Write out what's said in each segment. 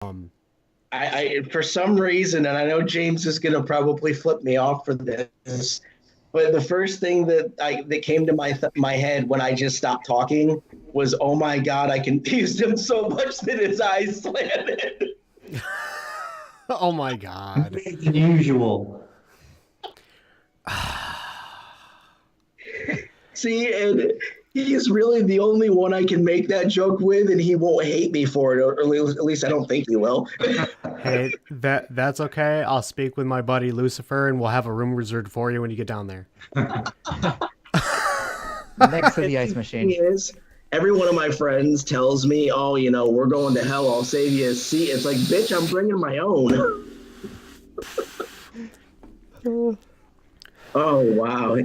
Um, I for some reason, and I know James is going to probably flip me off for this, but the first thing that came to my head when I just stopped talking was, "Oh my God, I confused him so much that his eyes slanted." oh my god. It's unusual. See, and he's really the only one I can make that joke with, and he won't hate me for it, or at least I don't think he will. Hey, that's okay. I'll speak with my buddy Lucifer, and we'll have a room reserved for you when you get down there. Next to the The ice thing machine. is, every one of my friends tells me, "Oh, we're going to hell. I'll save you a seat." It's like, bitch, I'm bringing my own. Oh wow.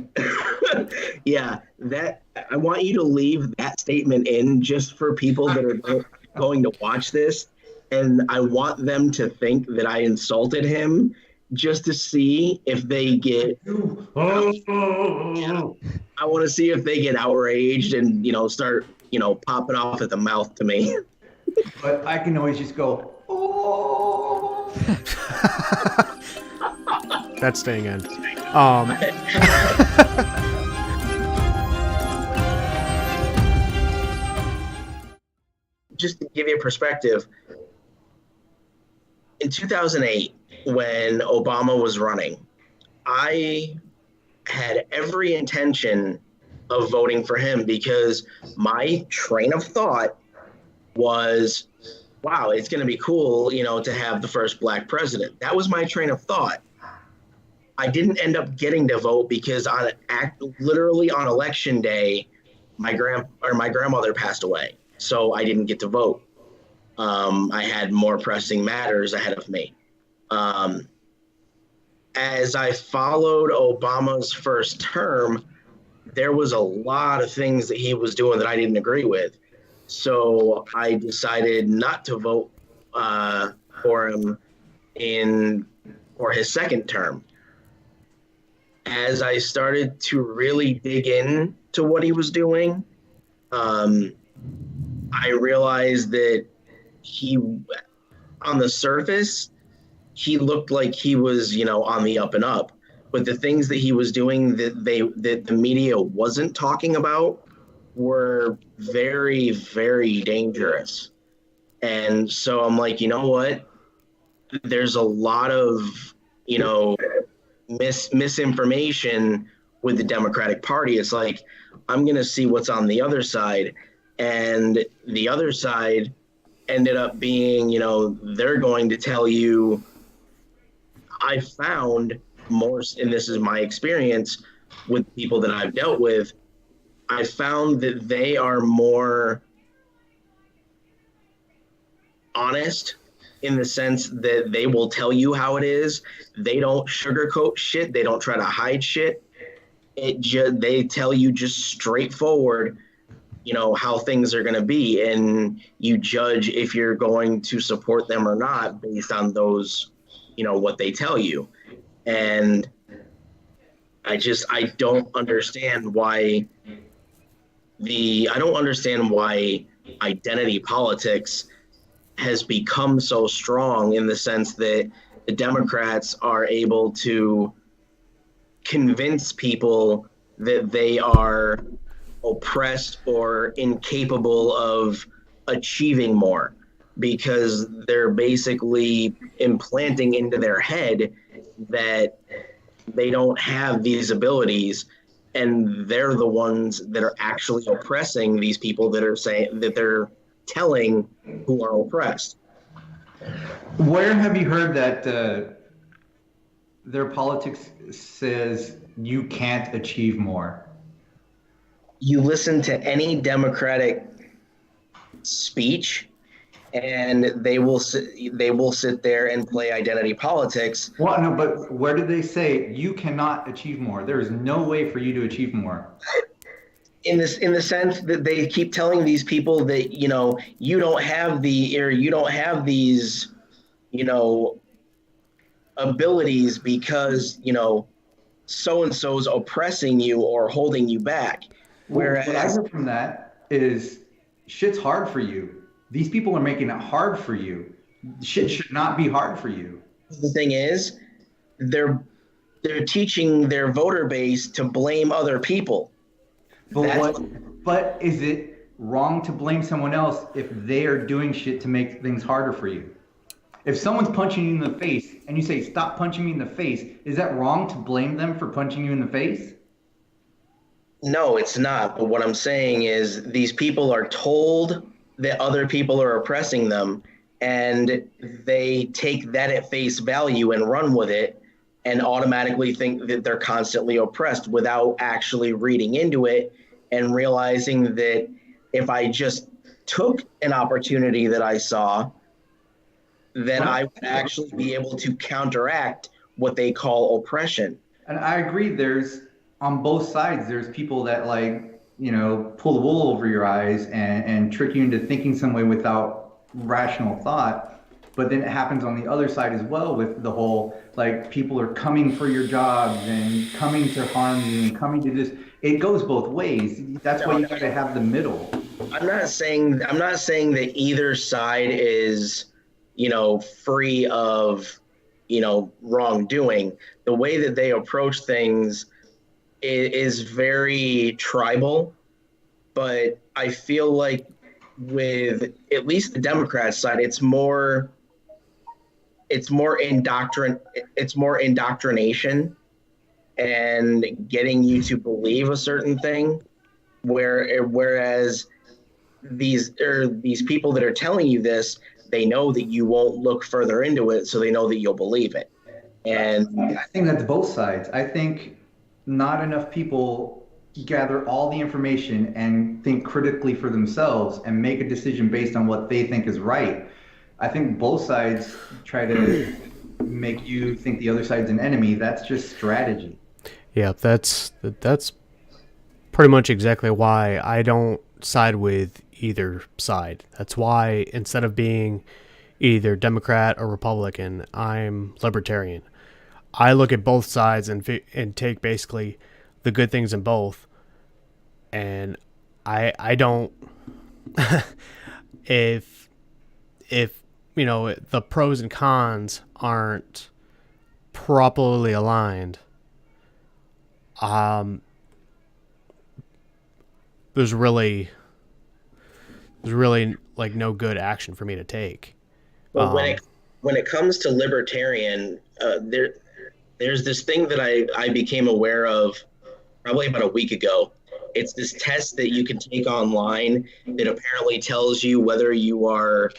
Yeah, that I want you to leave that statement in just for people that are going to watch this, and I want them to think that I insulted him just to see if they get Oh, I want to see if they get outraged and start popping off at the mouth to me. but I can always just go, oh. That's staying in. Um, Just to give you a perspective, in 2008, when Obama was running, I had every intention of voting for him because my train of thought was, wow, it's going to be cool, to have the first black president. That was my train of thought. I didn't end up getting to vote because literally on election day, my grandmother passed away, so I didn't get to vote. I had more pressing matters ahead of me. Um, as I followed Obama's first term, there was a lot of things that he was doing that I didn't agree with. So I decided not to vote for him for his second term. As I started to really dig into what he was doing, I realized that he, on the surface, he looked like he was, on the up and up. But the things that he was doing that the media wasn't talking about were very, very dangerous. And so I'm like, you know what? There's a lot of, misinformation with the Democratic Party. It's like, I'm going to see what's on the other side. And the other side ended up being, they're going to tell you, I found more, and this is my experience with people that I've dealt with, I found that they are more honest in the sense that they will tell you how it is. They don't sugarcoat shit. They don't try to hide shit. They tell you just straightforward, how things are going to be, and you judge if you're going to support them or not based on those, what they tell you. And I don't understand why identity politics has become so strong, in the sense that the Democrats are able to convince people that they are oppressed or incapable of achieving more, because they're basically implanting into their head that they don't have these abilities, and they're the ones that are actually oppressing these people that are saying that they're telling who are oppressed. Where have you heard that their politics says you can't achieve more? You listen to any Democratic speech, and they will sit there and play identity politics. Well, no, but where do they say you cannot achieve more? There is no way for you to achieve more. In the sense that they keep telling these people that you don't have these abilities because so and so's oppressing you or holding you back. Whereas what I Whereas heard from that is shit's hard for you. These people are making it hard for you. Shit should not be hard for you. The thing is, they're they're teaching their voter base to blame other people. But That's but is it wrong to blame someone else if they are doing shit to make things harder for you? If someone's punching you in the face and you say, "Stop punching me in the face," is that wrong to blame them for punching you in the face? No, it's not. But what I'm saying is these people are told that other people are oppressing them, and they take that at face value and run with it and automatically think that they're constantly oppressed without actually reading into it and realizing that if I just took an opportunity that I saw, then I would actually be able to counteract what they call oppression. And I agree, there's on both sides, there's people that like, pull the wool over your eyes and trick you into thinking some way without rational thought. But then it happens on the other side as well with the whole like people are coming for your jobs and coming to harm you and coming to this. It goes both ways. That's why you got to have the middle. I'm not saying that either side is, free of, wrongdoing. The way that they approach things is very tribal, but I feel like with at least the Democrat side, it's more indoctrination and getting you to believe a certain thing, whereas these people that are telling you this, they know that you won't look further into it, so they know that you'll believe it. And I think that's both sides. I think not enough people gather all the information and think critically for themselves and make a decision based on what they think is right. I think both sides try to make you think the other side's an enemy. That's just strategy. Yeah, that's pretty much exactly why I don't side with either side. That's why instead of being either Democrat or Republican, I'm libertarian. I look at both sides and take basically the good things in both, and I don't if the pros and cons aren't properly aligned, there's really like no good action for me to take. but when it comes to libertarian, there's this thing that I became aware of probably about a week ago. It's this test that you can take online that apparently tells you whether you are,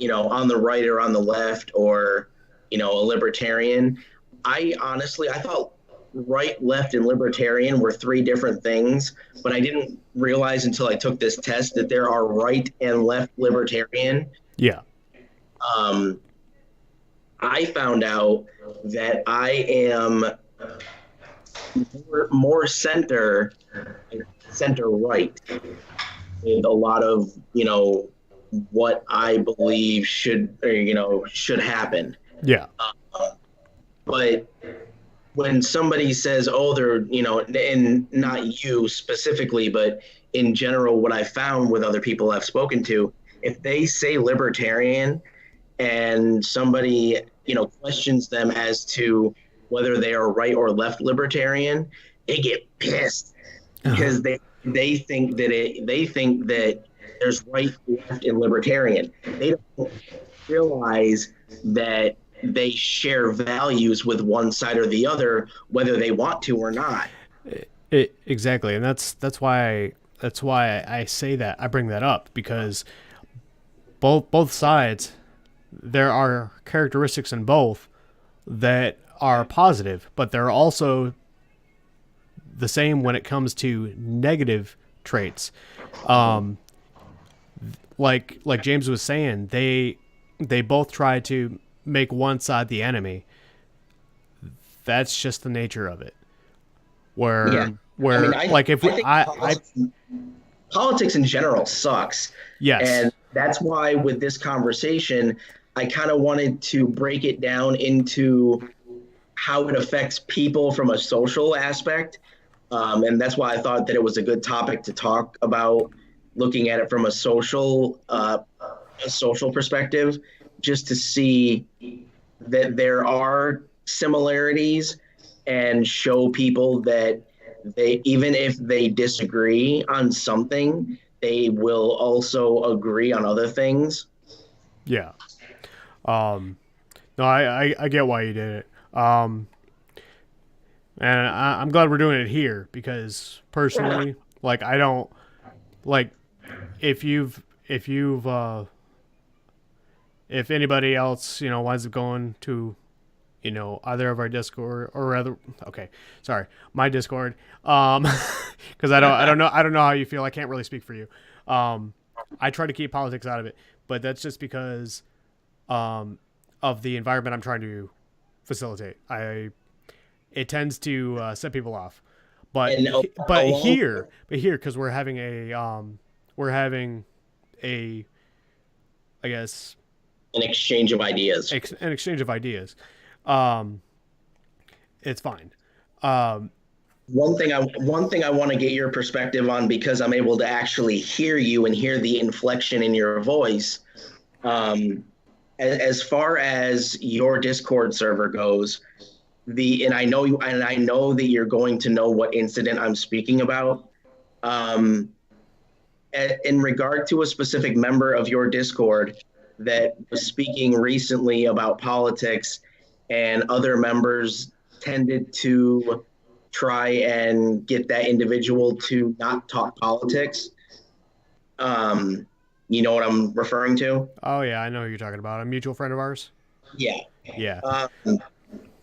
on the right or on the left, or, a libertarian. I thought right, left, and libertarian were three different things, but I didn't realize until I took this test that there are right and left libertarian. Yeah. Um, I found out that I am more center right with a lot of what I believe should happen. Yeah. But when somebody says, "Oh, they're," and not you specifically, but in general, what I found with other people I've spoken to, if they say libertarian and somebody, questions them as to whether they are right or left libertarian, they get pissed because they think that there's right, left, and libertarian. They don't realize that they share values with one side or the other, whether they want to or not. Exactly, and that's why I say that, I bring that up, because both sides, there are characteristics in both that are positive, but there are also the same when it comes to negative traits. Like James was saying, they both try to make one side the enemy. That's just the nature of it. Politics in general sucks. Yes. And that's why with this conversation, I kind of wanted to break it down into how it affects people from a social aspect. And that's why I thought that it was a good topic to talk about, looking at it from a social perspective, just to see that there are similarities and show people that they, even if they disagree on something, they will also agree on other things. Yeah. Um, no, I get why you did it. And I'm glad we're doing it here because personally, like I don't like if if anybody else winds up going to either of our Discord or rather okay sorry my Discord because I don't know how you feel. I can't really speak for you. um I try to keep politics out of it, but that's just because um of the environment I'm trying to facilitate. I It tends to set people off. But And along here, because we're having a, I guess, an exchange of ideas. an exchange of ideas. Um, it's fine. Um, One thing I want to get your perspective on, because I'm able to actually hear you and hear the inflection in your voice. As far as your Discord server goes, and I know that you're going to know what incident I'm speaking about. Um, in regard to a specific member of your Discord that was speaking recently about politics, and other members tended to try and get that individual to not talk politics. Um, you know what I'm referring to? oh yeah, I know who you're talking about. A mutual friend of ours. Yeah. Yeah.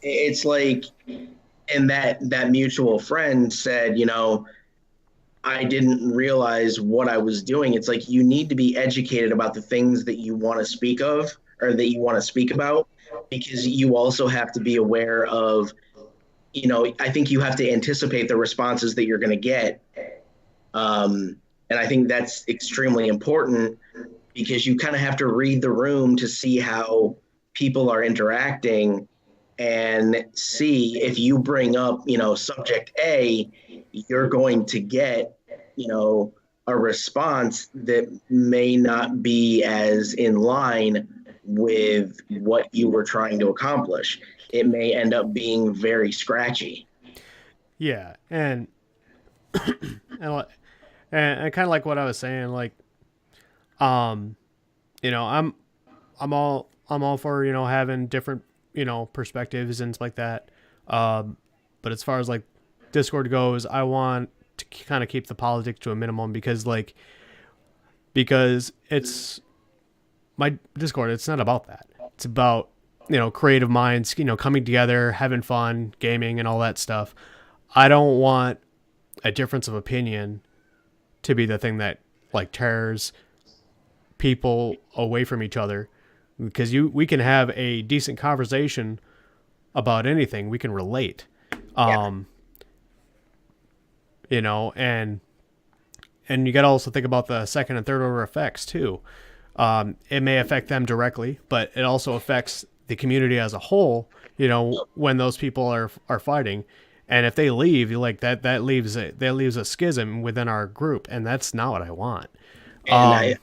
It's like, and that mutual friend said, I didn't realize what I was doing. It's like you need to be educated about the things that you want to speak of or that you want to speak about, because you also have to be aware of, I think you have to anticipate the responses that you're going to get. And I think that's extremely important because you kind of have to read the room to see how people are interacting and see if you bring up, subject A, you're going to get, a response that may not be as in line with what you were trying to accomplish. It may end up being very scratchy. Yeah. And and kind of like what I was saying, like, um, I'm all for having different perspectives and stuff like that. But as far as like Discord goes, I want to kind of keep the politics to a minimum because it's my Discord. It's not about that. It's about creative minds coming together, having fun, gaming, and all that stuff. I don't want a difference of opinion to be the thing that like tears people away from each other, because we can have a decent conversation about anything. We can relate. Yeah. And you got to also think about the second and third order effects too. It may affect them directly, but it also affects the community as a whole, when those people are fighting. And if they leave, like that leaves a schism within our group, and that's not what I want. And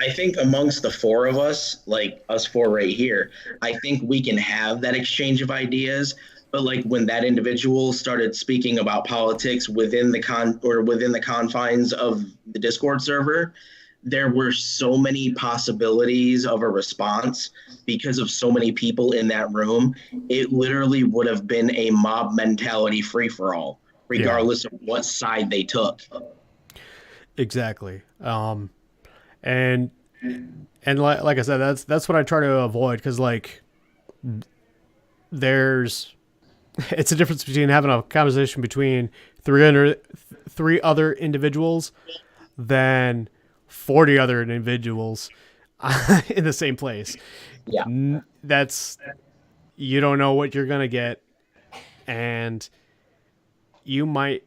I think amongst the four of us, like us four right here, I think we can have that exchange of ideas. But like when that individual started speaking about politics within within the confines of the Discord server, there were so many possibilities of a response because of so many people in that room. It literally would have been a mob mentality free for all, regardless of what side they took. Exactly. And like I said, that's what I try to avoid, because like it's a difference between having a conversation between three other individuals than 40 other individuals in the same place. Yeah. You don't know what you're gonna get, and you might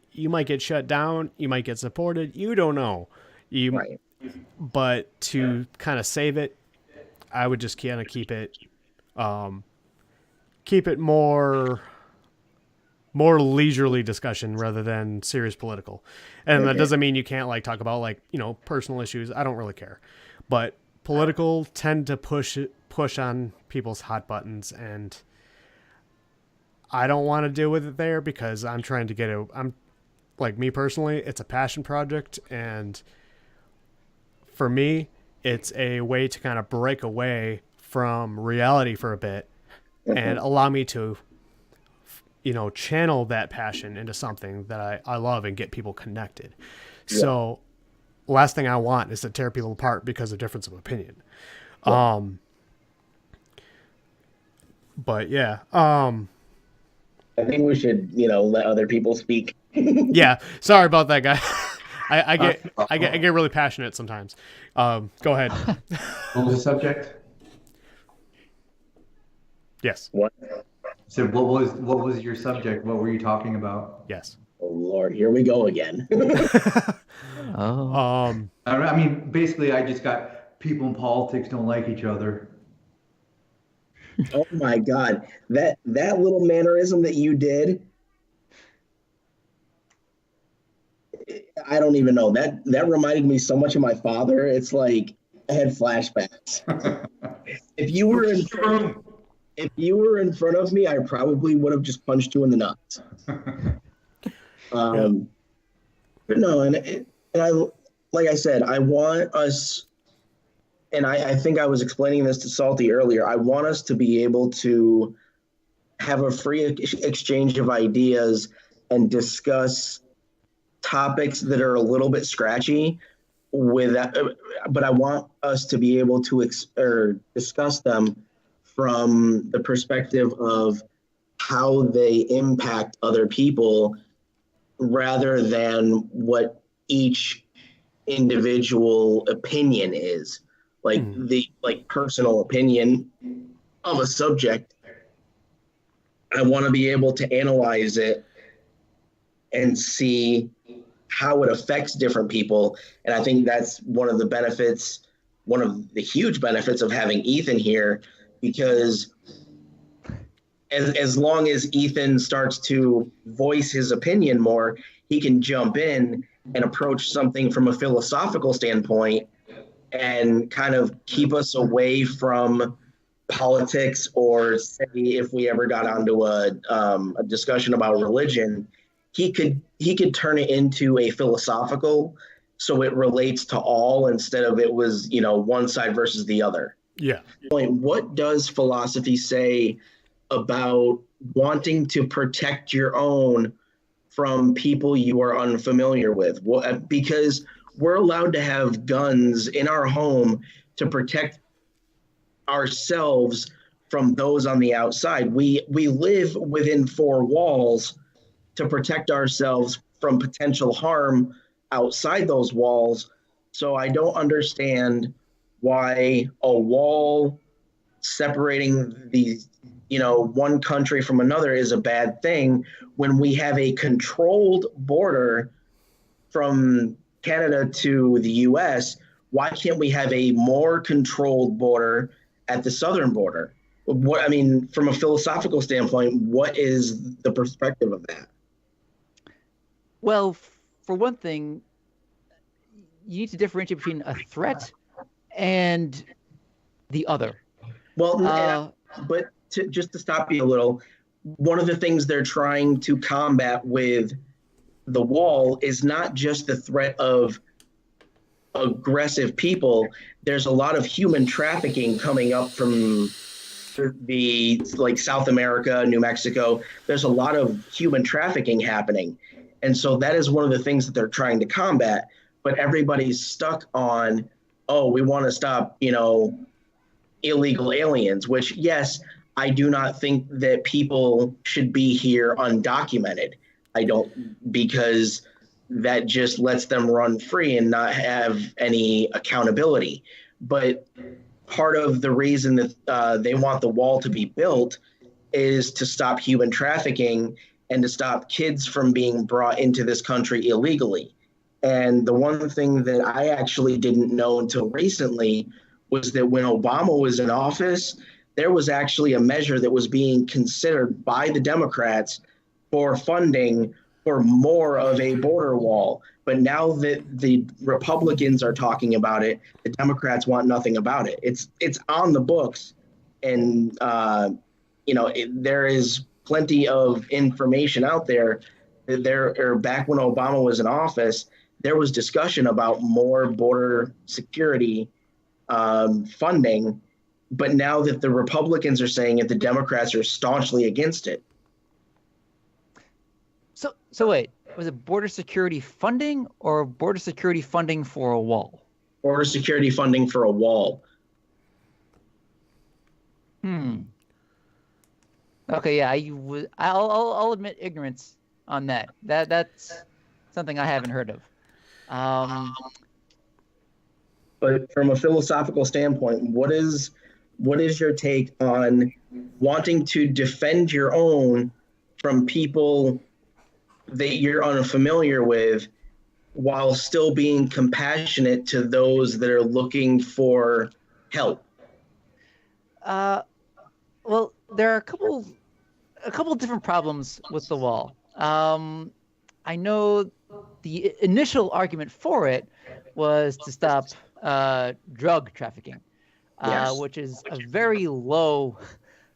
get shut down, you might get supported, you don't know. Right. But to kind of save it, I would just kind of keep it more leisurely discussion rather than serious political. And that doesn't mean you can't like talk about like personal issues. I don't really care, but political tend to push push on people's hot buttons, and I don't want to deal with it there because I'm trying to I'm like, me personally, it's a passion project, and for me, it's a way to kind of break away from reality for a bit and allow me to, channel that passion into something that I love and get people connected. Yeah. So last thing I want is to tear people apart because of difference of opinion. Yeah. But yeah, I think we should, let other people speak. Yeah. Sorry about that, guy. I get really passionate sometimes. Go ahead. What was the subject? Yes. What? So what was your subject? What were you talking about? Yes. Oh Lord, here we go again. Oh. I mean, basically, I just got people in politics don't like each other. Oh my God, that little mannerism that you did, I don't even know. That reminded me so much of my father. It's like I had flashbacks. If you were in front of me, I probably would have just punched you in the nuts. But no, and I, like I said, I want us, and I think I was explaining this to Salty earlier. I want us to be able to have a free exchange of ideas and discuss topics that are a little bit scratchy but I want us to be able to discuss them from the perspective of how they impact other people rather than what each individual opinion is. Like the personal opinion of a subject. I want to be able to analyze it and see how it affects different people. And I think that's one of the huge benefits of having Ethan here, because as long as Ethan starts to voice his opinion more, he can jump in and approach something from a philosophical standpoint and kind of keep us away from politics, or say if we ever got onto a discussion about religion, he could turn it into a philosophical, so it relates to all instead of it was, one side versus the other. Yeah. What does philosophy say about wanting to protect your own from people you are unfamiliar with? Well, because we're allowed to have guns in our home to protect ourselves from those on the outside. We live within four walls to protect ourselves from potential harm outside those walls. So I don't understand why a wall separating one country from another is a bad thing when we have a controlled border from Canada to the US. Why can't we have a more controlled border at the southern border? From a philosophical standpoint, what is the perspective of that? Well, for one thing, you need to differentiate between a threat and the other. Well, but just to stop you a little, one of the things they're trying to combat with the wall is not just the threat of aggressive people. There's a lot of human trafficking coming up from South America, New Mexico. There's a lot of human trafficking happening. And so that is one of the things that they're trying to combat. But everybody's stuck on, we want to stop, illegal aliens, which, yes, I do not think that people should be here undocumented. I don't, because that just lets them run free and not have any accountability. But part of the reason that they want the wall to be built is to stop human trafficking and to stop kids from being brought into this country illegally. And the one thing that I actually didn't know until recently was that when Obama was in office, there was actually a measure that was being considered by the Democrats for funding for more of a border wall. But now that the Republicans are talking about it, the Democrats want nothing about it. It's on the books, and there is plenty of information out there. Or back when Obama was in office, there was discussion about more border security funding, but now that the Republicans are saying it, the Democrats are staunchly against it. So wait, was it border security funding or border security funding for a wall? Border security funding for a wall. Okay, yeah, I'll admit ignorance on that. That's something I haven't heard of. But from a philosophical standpoint, what is your take on wanting to defend your own from people that you're unfamiliar with, while still being compassionate to those that are looking for help? Well, there are a couple different problems with the wall. I know the initial argument for it was to stop drug trafficking, Yes. which is a very low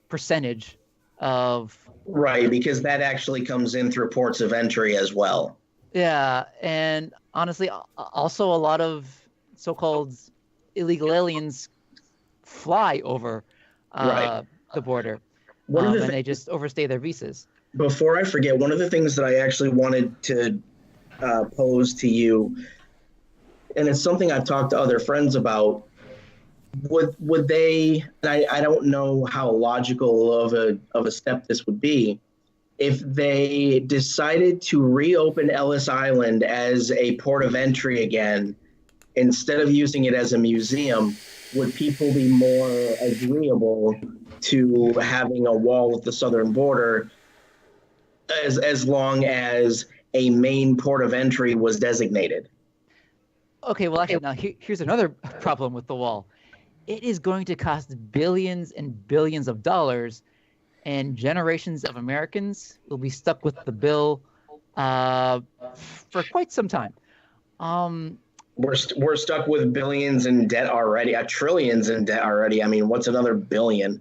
percentage of. Right, because that actually comes in through ports of entry as well. Yeah, and honestly, also a lot of so-called illegal aliens fly over Right. the border, One of and they just overstay their visas. Before I forget, one of the things that I actually wanted to pose to you, and it's something I've talked to other friends about. Would they? I don't know how logical of a step this would be, if they decided to reopen Ellis Island as a port of entry again, instead of using it as a museum. Would people be more agreeable to having a wall at the southern border, as long as a main port of entry was designated? Okay, well, actually, now here's another problem with the wall. It is going to cost billions and billions of dollars, and generations of Americans will be stuck with the bill for quite some time. We're stuck with billions in debt already, trillions in debt already. I mean, what's another billion?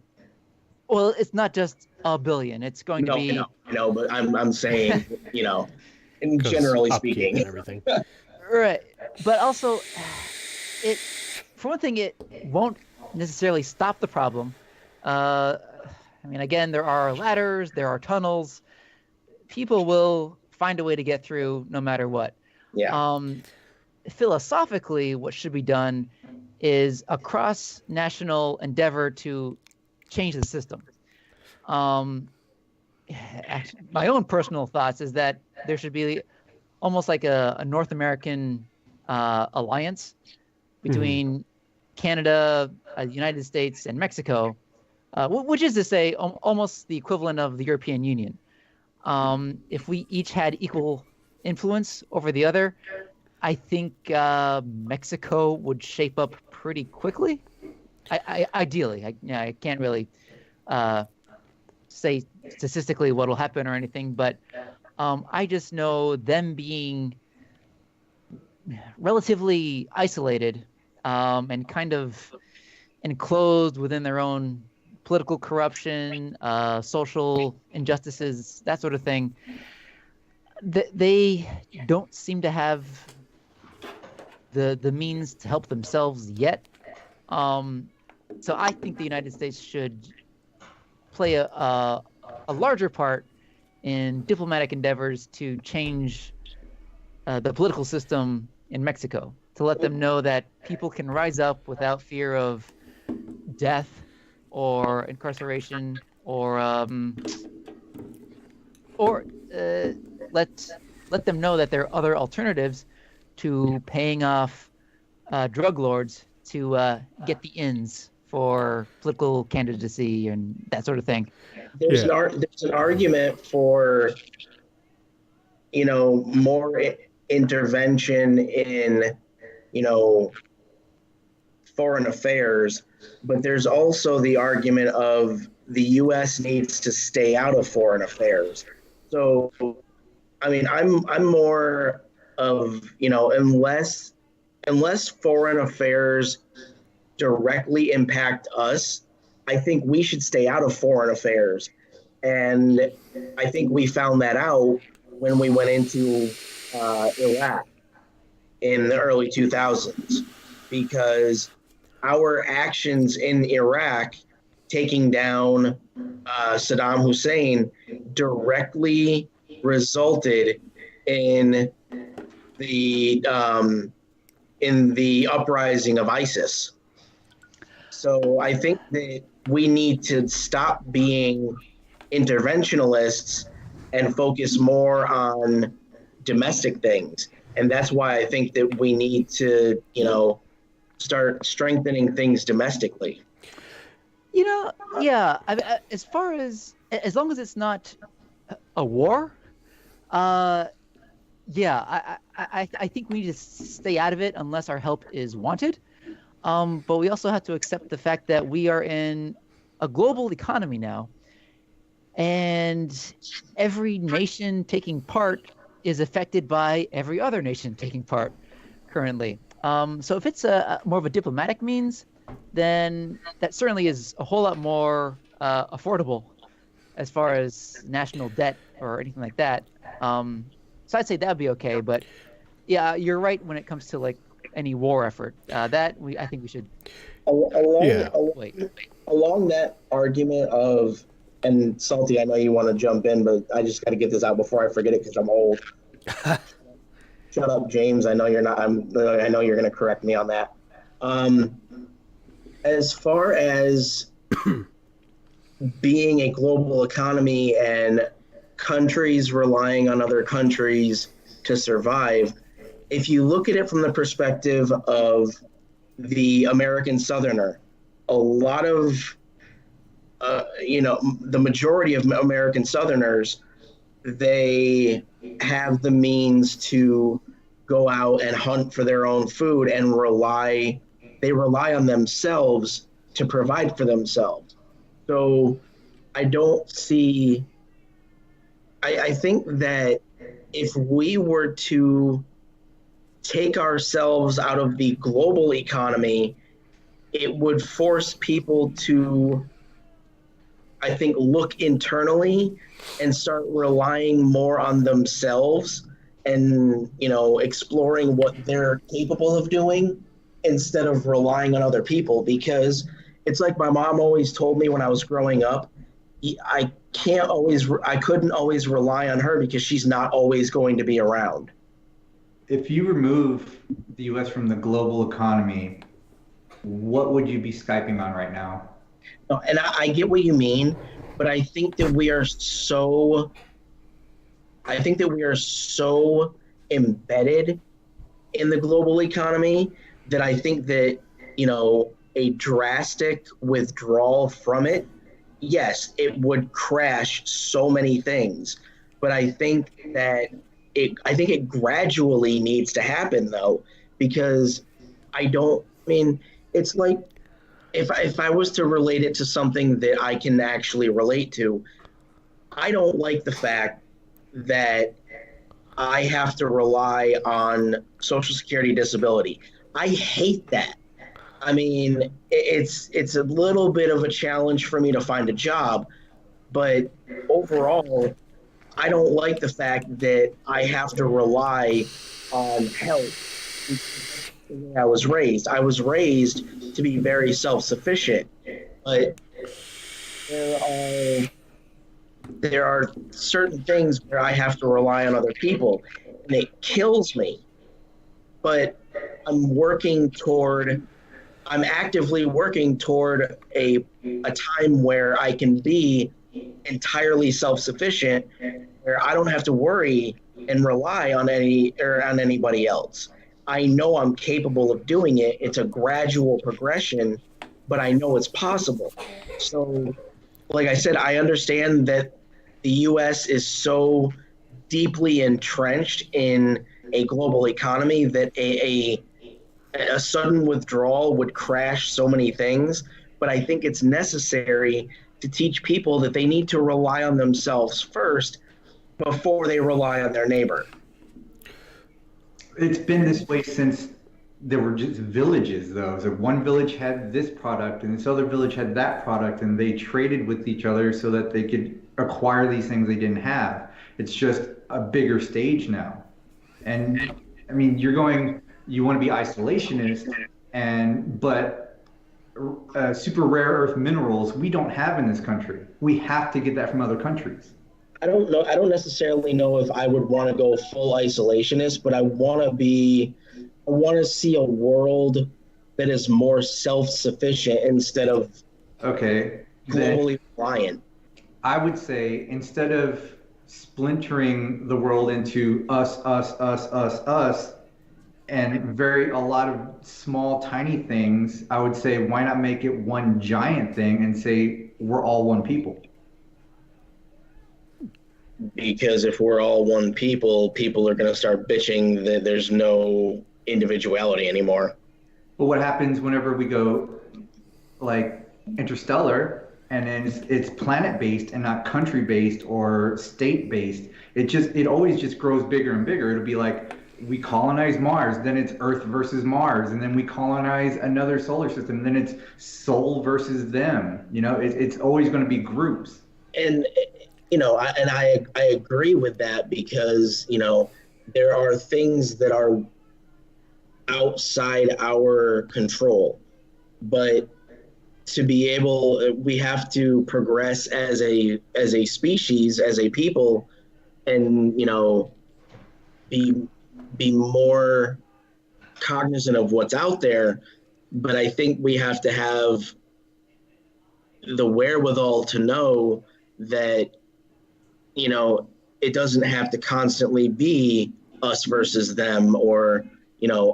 Well, it's not just a billion. It's going to be. No, but I'm saying, in 'Cause generally upkeep speaking. and everything. Right. But also, for one thing, it won't necessarily stop the problem. I mean, again, there are ladders, there are tunnels. People will find a way to get through no matter what. Yeah. Philosophically, what should be done is a cross-national endeavor to change the system. Actually, my own personal thoughts is that there should be almost like a North American alliance between Canada, the United States, and Mexico, which is to say almost the equivalent of the European Union. If we each had equal influence over the other, I think Mexico would shape up pretty quickly. Ideally, I can't really say statistically what will happen or anything, but I just know them being relatively isolated and kind of enclosed within their own political corruption, social injustices, that sort of thing. They don't seem to have the means to help themselves yet. So I think the United States should play a larger part in diplomatic endeavors to change the political system in Mexico, to let them know that people can rise up without fear of death or incarceration or let them know that there are other alternatives to paying off drug lords to get the ins for political candidacy and that sort of thing. There's an argument for more intervention in foreign affairs, but there's also the argument of the U.S. needs to stay out of foreign affairs. So, I mean, I'm more of unless foreign affairs directly impact us, I think we should stay out of foreign affairs. And I think we found that out when we went into Iraq in the early 2000s, because our actions in Iraq, taking down Saddam Hussein, directly resulted in the uprising of ISIS. So I think that we need to stop being interventionalists and focus more on domestic things. And that's why I think that we need to, start strengthening things domestically. Yeah. As far as long as it's not a war, yeah, I think we need to stay out of it unless our help is wanted. But we also have to accept the fact that we are in a global economy now, and every nation taking part is affected by every other nation taking part currently. So if it's a more of a diplomatic means, then that certainly is a whole lot more affordable as far as national debt or anything like that. So I'd say that would be okay. But yeah, you're right when it comes to like any war effort. I think we should along that argument of, and Salty, I know you want to jump in, but I just got to get this out before I forget it because I'm old. Shut up, James. I know you're not. I know you're going to correct me on that. As far as being a global economy and countries relying on other countries to survive, if you look at it from the perspective of the American Southerner, a lot of, the majority of American Southerners, they have the means to go out and hunt for their own food and rely on themselves to provide for themselves. So I think that if we were to take ourselves out of the global economy, it would force people to, I think, look internally and start relying more on themselves and, exploring what they're capable of doing instead of relying on other people. Because it's like my mom always told me when I was growing up, I couldn't always rely on her because she's not always going to be around. If you remove the U.S. from the global economy, what would you be Skyping on right now? No, and I get what you mean, but I think that we are so embedded in the global economy that I think that, a drastic withdrawal from it, yes, it would crash so many things. But I think it gradually needs to happen, though, because it's like, if I was to relate it to something that I can actually relate to, I don't like the fact that I have to rely on Social Security disability. I hate that. I mean, it's a little bit of a challenge for me to find a job, but overall, I don't like the fact that I have to rely on help. I was raised to be very self-sufficient, but there are certain things where I have to rely on other people, and it kills me. But I'm actively working toward a time where I can be entirely self-sufficient, where I don't have to worry and rely on anybody else. I know I'm capable of doing it. It's a gradual progression, but I know it's possible. So, like I said, I understand that the U.S. is so deeply entrenched in a global economy that a sudden withdrawal would crash so many things. But I think it's necessary to teach people that they need to rely on themselves first before they rely on their neighbor. It's been this way since there were just villages though. So one village had this product and this other village had that product, and they traded with each other so that they could acquire these things they didn't have. It's just a bigger stage now. And I mean, you want to be isolationist, but super rare earth minerals we don't have in this country. We have to get that from other countries. I don't know. I don't necessarily know if I would want to go full isolationist, but I want to see a world that is more self-sufficient instead of Okay, globally reliant. I would say instead of splintering the world into us, and a lot of small, tiny things, I would say, why not make it one giant thing and say we're all one people? Because if we're all one people, people are going to start bitching that there's no individuality anymore. But what happens whenever we go like interstellar and then it's planet based and not country based or state based? It always just grows bigger and bigger. It'll be like we colonize Mars, then it's Earth versus Mars, and then we colonize another solar system, then it's Sol versus them. It's always going to be groups. And I agree with that because there are things that are outside our control, but to be able, we have to progress as a species, as a people, and be more cognizant of what's out there. But I think we have to have the wherewithal to know that it doesn't have to constantly be us versus them, or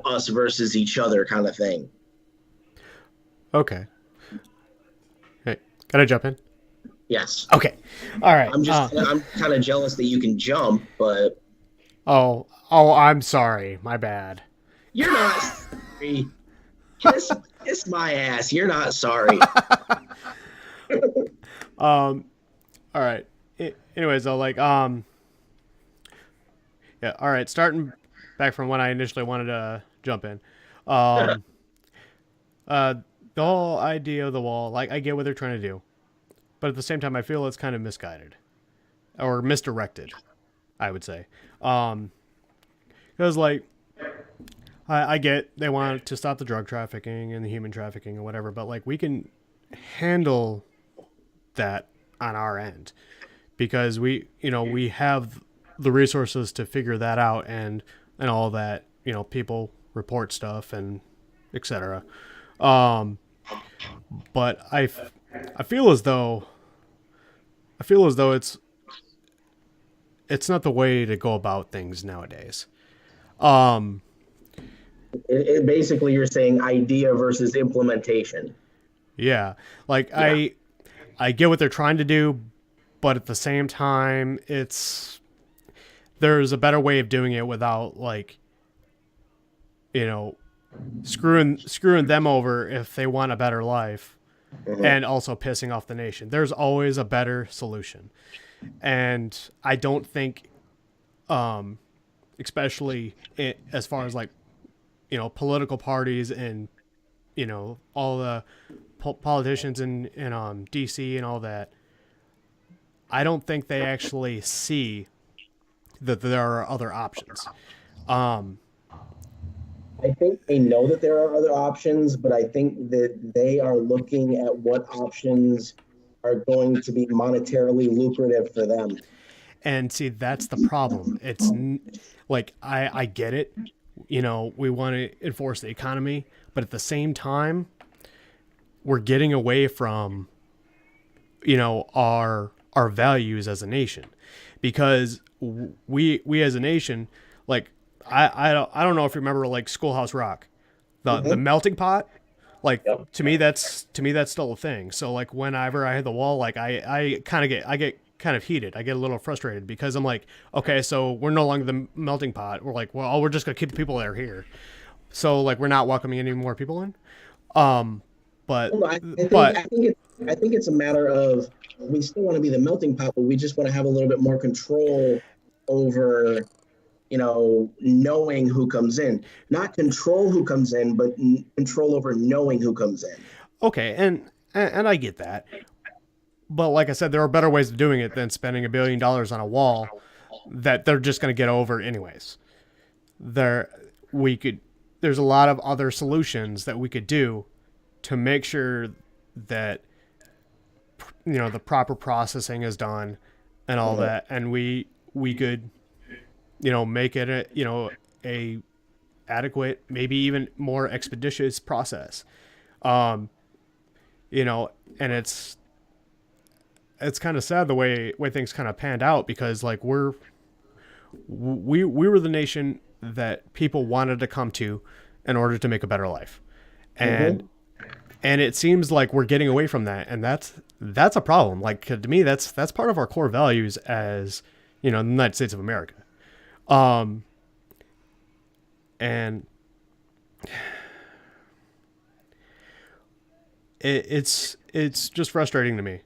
us versus each other kind of thing. Okay. Hey, can I jump in? Yes. Okay. All right. I'm kind of jealous that you can jump, but Oh, I'm sorry. My bad. you're not sorry. Kiss my ass. You're not sorry. All right. Anyways, though, yeah. All right. Starting back from when I initially wanted to jump in, the whole idea of the wall, I get what they're trying to do, but at the same time, I feel it's kind of misguided or misdirected, I would say, because I get they want to stop the drug trafficking and the human trafficking and whatever, but we can handle that on our end because we have the resources to figure that out and all that, people report stuff and etc. But I feel as though it's not the way to go about things nowadays. Basically, you're saying idea versus implementation. Yeah. I get what they're trying to do, but at the same time, there's a better way of doing it without screwing them over if they want a better life, and also pissing off the nation. There's always a better solution. And I don't think, especially as far as political parties and, all the politicians in DC and all that, I don't think they actually see that there are other options. I think they know that there are other options, but I think that they are looking at what options are going to be monetarily lucrative for them. And see, that's the problem. It's I get it. We want to enforce the economy, but at the same time, we're getting away from, our values as a nation, because we as a nation, I don't know if you remember Schoolhouse Rock, the melting pot. Yep. To me that's still a thing. So whenever I hit the wall, I get kind of heated. I get a little frustrated because I'm like, okay, so we're no longer the melting pot. We're we're just gonna keep the people that are here. So we're not welcoming any more people in. But I think it's a matter of we still want to be the melting pot, but we just want to have a little bit more control over knowing who comes in, not control who comes in, but control over knowing who comes in. Okay, and I get that, but like I said, there are better ways of doing it than spending $1 billion on a wall that they're just going to get over anyways. There, we could. There's a lot of other solutions that we could do to make sure that the proper processing is done and all that, and we could make it a adequate, maybe even more expeditious process. And it's kind of sad the way things kind of panned out, because like we were the nation that people wanted to come to in order to make a better life, and it seems like we're getting away from that, and that's a problem. Like, to me, that's part of our core values as the United States of America. And it's just frustrating to me.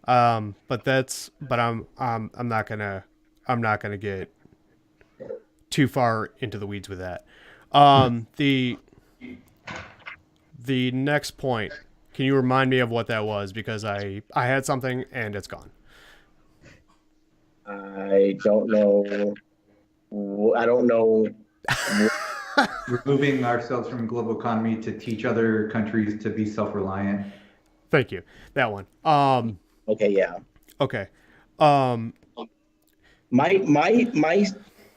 But I'm not gonna get too far into the weeds with that. The next point, can you remind me of what that was? Because I had something and it's gone. I don't know. I don't know. Removing ourselves from global economy to teach other countries to be self-reliant. Thank you. That one. Okay, yeah. Okay. My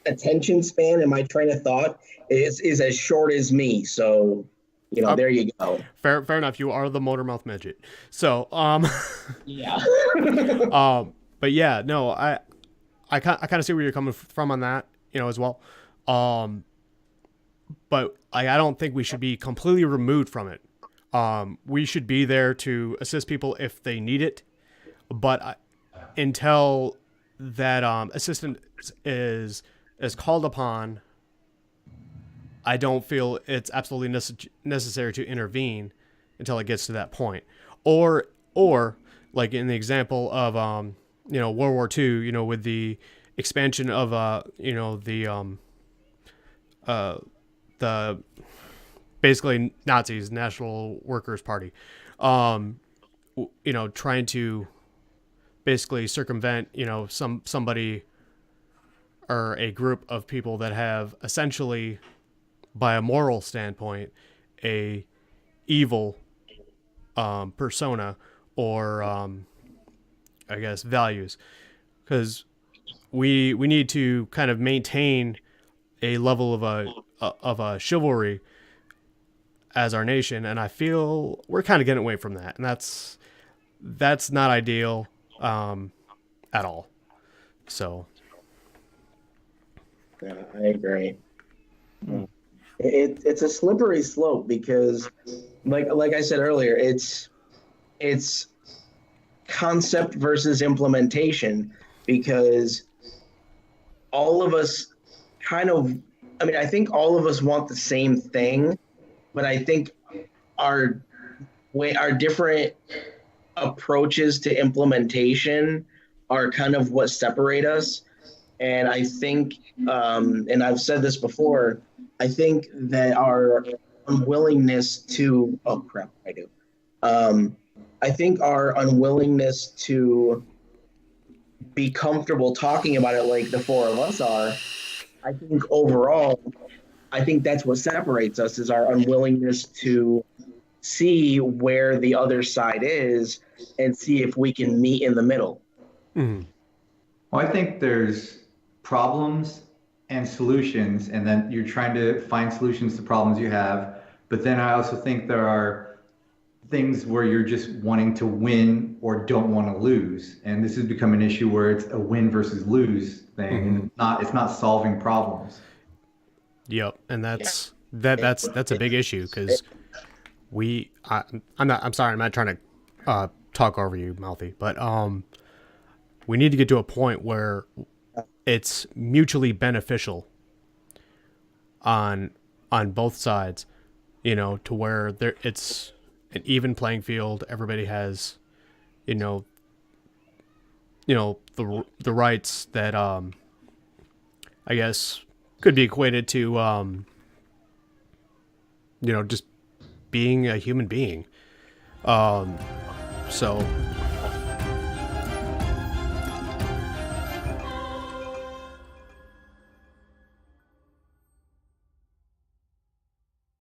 attention span and my train of thought is as short as me. So, there you go. Fair enough. You are the motor mouth midget. So, Yeah. but yeah, no, I kind of see where you're coming from on that, as well. But I don't think we should be completely removed from it. We should be there to assist people if they need it, but until that assistance is called upon, I don't feel it's absolutely necessary to intervene until it gets to that point. Or like in the example of World War II, with the expansion of the basically Nazis, National Workers Party, trying to basically circumvent, somebody or a group of people that have essentially, by a moral standpoint, a evil persona or I guess values, because we need to kind of maintain a level of a chivalry as our nation, and I feel we're kind of getting away from that, and that's not ideal at all. So Yeah, I agree. It's a slippery slope because, like I said earlier, it's concept versus implementation, because all of us I think all of us want the same thing, but I think our different approaches to implementation are kind of what separate us. And I think, and I've said this before, I think that our unwillingness to, oh crap, I do. I think our unwillingness to be comfortable talking about it like the four of us are, I think overall, I think that's what separates us, is our unwillingness to see where the other side is and see if we can meet in the middle. Mm-hmm. Well, I think there's problems and solutions, and then you're trying to find solutions to problems you have. But then I also think there are things where you're just wanting to win or don't want to lose. And this has become an issue where it's a win versus lose thing. Mm-hmm. It's not solving problems. Yep. And that's a big issue, because I'm sorry, I'm not trying to talk over you, Mouthy, but we need to get to a point where it's mutually beneficial on both sides, to where it's an even playing field. Everybody has, the rights that I guess could be equated to, just being a human being. So